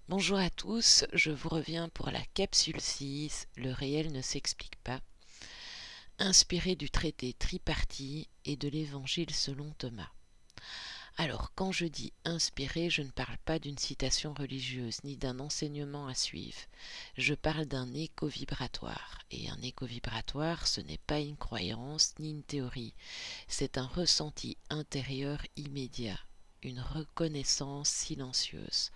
Bonjour à tous, je vous reviens pour la capsule 6, le réel ne s'explique pas, inspiré du traité tripartite et de l'évangile selon Thomas. Alors, quand je dis inspiré, je ne parle pas d'une citation religieuse ni d'un enseignement à suivre. Je parle d'un écho vibratoire. Et un écho vibratoire, ce n'est pas une croyance ni une théorie. C'est un ressenti intérieur immédiat, une reconnaissance silencieuse.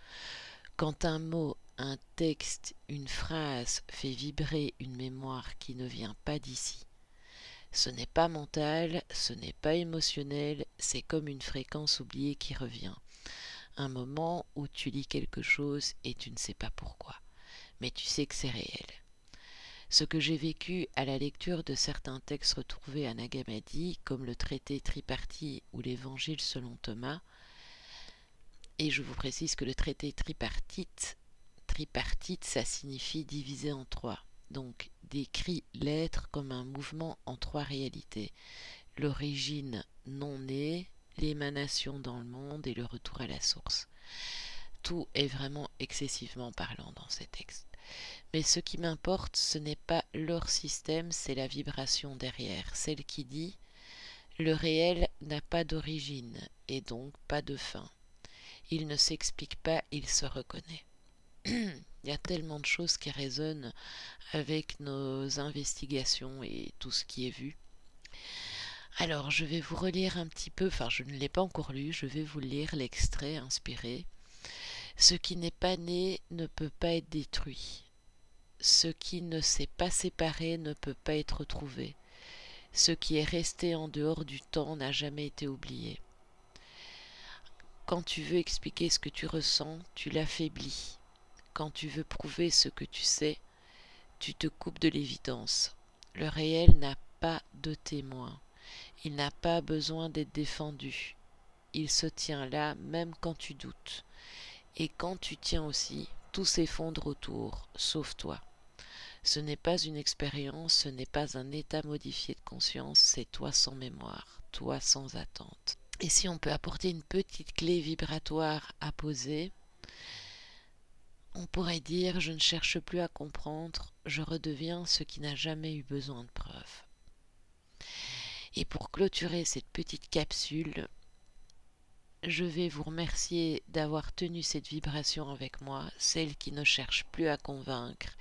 Quand un mot, un texte, une phrase fait vibrer une mémoire qui ne vient pas d'ici, ce n'est pas mental, ce n'est pas émotionnel, c'est comme une fréquence oubliée qui revient. Un moment où tu lis quelque chose et tu ne sais pas pourquoi, mais tu sais que c'est réel. Ce que j'ai vécu à la lecture de certains textes retrouvés à Nag Hammadi, comme le traité tripartite ou l'évangile selon Thomas, et je vous précise que le traité tripartite, ça signifie diviser en trois. Donc, décrit l'être comme un mouvement en trois réalités. L'origine non née, l'émanation dans le monde et le retour à la source. Tout est vraiment excessivement parlant dans ces textes. Mais ce qui m'importe, ce n'est pas leur système, c'est la vibration derrière, celle qui dit « Le réel n'a pas d'origine et donc pas de fin. Il ne s'explique pas, il se reconnaît. » Il y a tellement de choses qui résonnent avec nos investigations et tout ce qui est vu. Alors, je vais vous relire un petit peu, enfin je ne l'ai pas encore lu, je vais vous lire l'extrait inspiré. Ce qui n'est pas né ne peut pas être détruit. Ce qui ne s'est pas séparé ne peut pas être trouvé. Ce qui est resté en dehors du temps n'a jamais été oublié. Quand tu veux expliquer ce que tu ressens, tu l'affaiblis. Quand tu veux prouver ce que tu sais, tu te coupes de l'évidence. Le réel n'a pas de témoin. Il n'a pas besoin d'être défendu. Il se tient là même quand tu doutes. Et quand tu tiens aussi, tout s'effondre autour, sauf toi. Ce n'est pas une expérience, ce n'est pas un état modifié de conscience, c'est toi sans mémoire, toi sans attente. Et si on peut apporter une petite clé vibratoire à poser, on pourrait dire « Je ne cherche plus à comprendre, je redeviens ce qui n'a jamais eu besoin de preuves ». Et pour clôturer cette petite capsule, je vais vous remercier d'avoir tenu cette vibration avec moi, celle qui ne cherche plus à convaincre.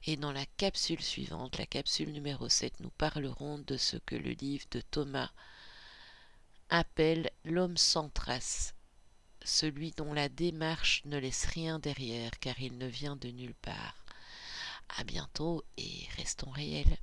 Et dans la capsule suivante, la capsule numéro 7, nous parlerons de ce que le livre de Thomas appelle l'homme sans trace, celui dont la démarche ne laisse rien derrière car il ne vient de nulle part. À bientôt et restons réels.